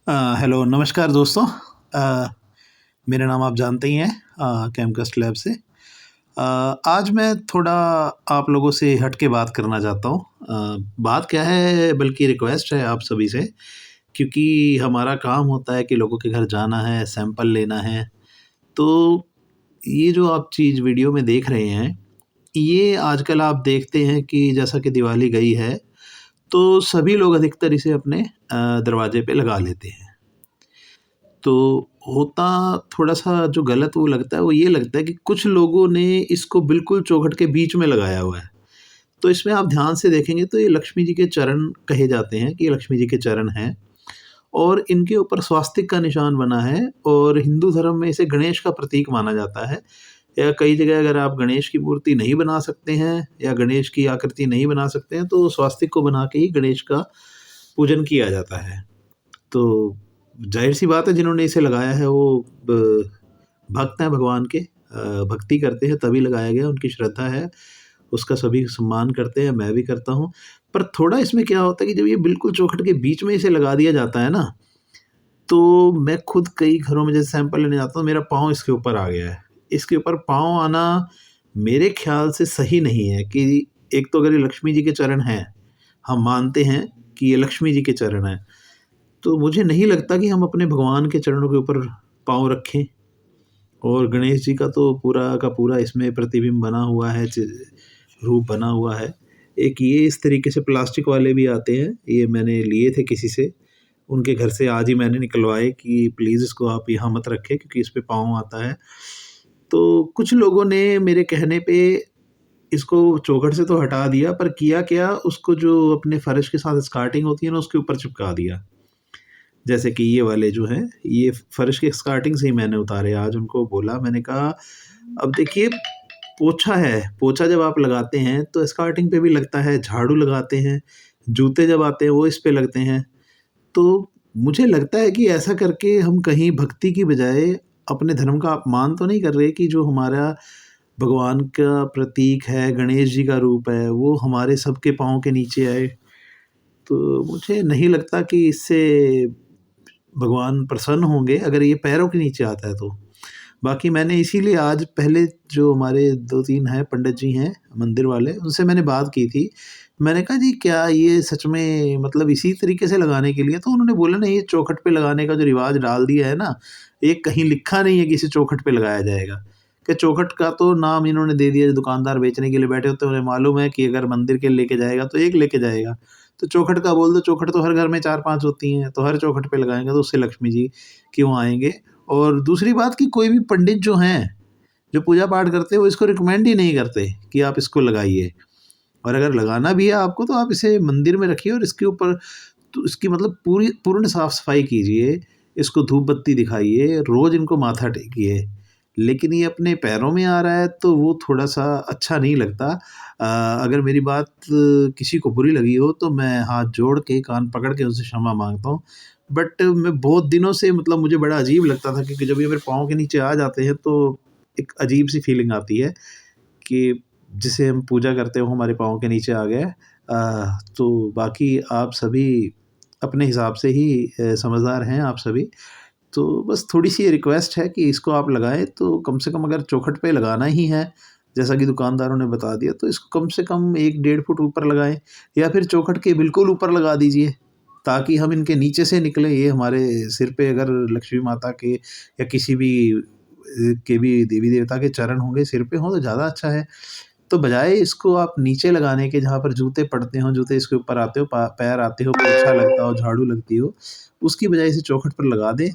Hello नमस्कार दोस्तों। अ, मेरा नाम आप जानते ही हैं, कैमकस्ट लैब से। आज मैं थोड़ा आप लोगों से हट के बात करना चाहता हूँ। बात क्या है, बल्कि रिक्वेस्ट है आप सभी से, क्योंकि हमारा काम होता है कि लोगों के घर जाना है, सैंपल लेना है। तो ये जो आप चीज़ वीडियो में देख रहे हैं, ये आजकल आप देखते हैं कि जैसा कि दिवाली गई है, तो सभी लोग अधिकतर इसे अपने दरवाजे पे लगा लेते हैं। तो होता थोड़ा-सा जो गलत वो लगता है, वो ये लगता है कि कुछ लोगों ने इसको बिल्कुल चौखट के बीच में लगाया हुआ है। तो इसमें आप ध्यान से देखेंगे तो ये लक्ष्मी जी के चरण कहे जाते हैं, कि ये लक्ष्मी जी के चरण हैं और इनके ऊपर स्वास्तिक का निशान बना है और हिंदू धर्म में इसे गणेश का प्रतीक माना जाता है। या कई जगह अगर आप गणेश की मूर्ति नहीं बना सकते हैं या गणेश की आकृति नहीं बना सकते हैं, तो स्वास्तिक को बना के ही गणेश का पूजन किया जाता है। तो ज़ाहिर-सी बात है, जिन्होंने इसे लगाया है वो ब भक्त हैं भगवान के, भक्ति करते हैं तभी लगाया गया है, उनकी श्रद्धा है, उसका सभी सम्मान करते हैं, मैं भी करता हूँ। पर थोड़ा इसमें क्या होता है कि जब ये बिल्कुल चौखट के बीच में इसे लगा दिया जाता है ना, तो मैं खुद कई घरों में जैसे सैंपल लेने जाता हूँ, मेरा पाँव इसके ऊपर आ गया है। इसके ऊपर पाँव आना मेरे ख़्याल से सही नहीं है। कि एक तो अगर ये लक्ष्मी जी के चरण हैं, हम मानते हैं कि ये लक्ष्मी जी के चरण हैं, तो मुझे नहीं लगता कि हम अपने भगवान के चरणों के ऊपर पाँव रखें। और गणेश जी का तो पूरा का पूरा इसमें प्रतिबिंब बना हुआ है, रूप बना हुआ है। एक ये इस तरीके से प्लास्टिक वाले भी आते हैं, ये मैंने लिए थे किसी से, उनके घर से आज ही मैंने निकलवाए कि प्लीज़ इसको आप यहाँ मत रखें, क्योंकि इस पे पाँव आता है। तो कुछ लोगों ने मेरे कहने पे इसको चौखट से तो हटा दिया, पर किया क्या, उसको जो अपने फ़र्श के साथ स्कार्टिंग होती है ना, उसके ऊपर चिपका दिया। जैसे कि ये वाले जो हैं, ये फ़र्श के स्टार्टिंग से ही मैंने उतारे। आज उनको बोला, मैंने कहा, अब देखिए, पोछा है, पोछा जब आप लगाते हैं तो स्टार्टिंग पे भी लगता है, झाड़ू लगाते हैं, जूते जब आते हैं वो इस पे लगते हैं। तो मुझे लगता है कि ऐसा करके हम कहीं भक्ति की बजाय अपने धर्म का अपमान तो नहीं कर रहे, कि जो हमारा भगवान का प्रतीक है, गणेश जी का रूप है, वो हमारे सबके पाँव के नीचे आए। तो मुझे नहीं लगता कि इससे भगवान प्रसन्न होंगे, अगर ये पैरों के नीचे आता है तो। बाकी मैंने इसीलिए आज पहले जो हमारे 2-3 हैं पंडित जी हैं मंदिर वाले, उनसे मैंने बात की थी। मैंने कहा, जी क्या ये सच में मतलब इसी तरीके से लगाने के लिए? तो उन्होंने बोला, नहीं, ये चौखट पे लगाने का जो रिवाज डाल दिया है ना, ये कहीं लिखा नहीं है कि इसे चौखट पे लगाया जाएगा। कि चौखट का तो नाम इन्होंने दे दिया, जो दुकानदार बेचने के लिए बैठे होते हैं उन्हें मालूम है कि अगर मंदिर के लेके जाएगा तो एक लेके जाएगा। तो चौखट का बोल दो, चौखट तो हर घर में 4-5 होती हैं, तो हर चौखट पे लगाएँगे तो उससे लक्ष्मी जी क्यों आएँगे? और दूसरी बात कि कोई भी पंडित जो हैं, जो पूजा-पाठ करते हैं, वो इसको रिकमेंड ही नहीं करते कि आप इसको लगाइए। और अगर लगाना भी है आपको, तो आप इसे मंदिर में रखिए और इसके ऊपर तो इसकी मतलब पूरी पूर्ण साफ-सफाई कीजिए, इसको धूप-बत्ती दिखाइए, रोज़ इनको माथा टेकिए। लेकिन ये अपने पैरों में आ रहा है, तो वो थोड़ा-सा अच्छा नहीं लगता। अगर मेरी बात किसी को बुरी लगी हो, तो मैं हाथ जोड़ के, कान पकड़ के उनसे क्षमा माँगता हूँ। बट मैं बहुत दिनों से, मतलब मुझे बड़ा अजीब लगता था, क्योंकि जब ये मेरे पाँव के नीचे आ जाते हैं, तो एक अजीब-सी फीलिंग आती है कि जिसे हम पूजा करते हो, हमारे पाँव के नीचे आ गया है। तो बाकी आप सभी अपने हिसाब से ही समझदार हैं आप सभी। तो बस थोड़ी-सी ये रिक्वेस्ट है कि इसको आप लगाएँ तो कम से कम, अगर चौखट पे लगाना ही है, जैसा कि दुकानदारों ने बता दिया, तो इसको कम से कम 1 डेढ़ फुट ऊपर लगाएँ, या फिर चौखट के बिल्कुल ऊपर लगा दीजिए, ताकि हम इनके नीचे से निकलें। ये हमारे सिर पे अगर लक्ष्मी माता के या किसी भी के भी देवी-देवता के चरण होंगे, सिर पे हों, तो ज़्यादा अच्छा है। तो बजाय इसको आप नीचे लगाने के, जहाँ पर जूते पड़ते हों, जूते इसके ऊपर आते हो, पैर आते हो, पोछा लगता हो, झाड़ू लगती हो, उसकी बजाय इसे चौखट पर लगा दें,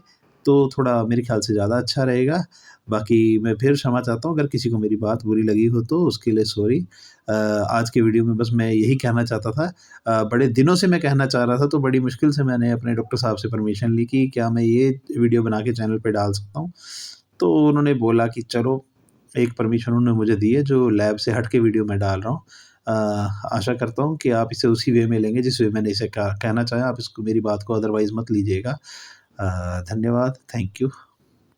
तो थोड़ा मेरे ख्याल से ज़्यादा अच्छा रहेगा। बाकी मैं फिर क्षमा चाहता हूँ, अगर किसी को मेरी बात बुरी लगी हो तो उसके लिए सॉरी। आज के वीडियो में बस मैं यही कहना चाहता था। बड़े दिनों से मैं कहना चाह रहा था, तो बड़ी मुश्किल से मैंने अपने डॉक्टर साहब से परमिशन ली कि क्या मैं ये वीडियो बना के चैनल पे डाल सकता हूँ? तो उन्होंने बोला कि चलो, एक परमिशन उन्होंने मुझे दी है, जो लैब से हट के वीडियो मैं डाल रहा हूँ। आशा करता हूँ कि आप इसे उसी वे में लेंगे जिस वे मैंने इसे कहना चाहा। आप इसको, मेरी बात को अदरवाइज़ मत लीजिएगा। धन्यवाद, थैंक यू।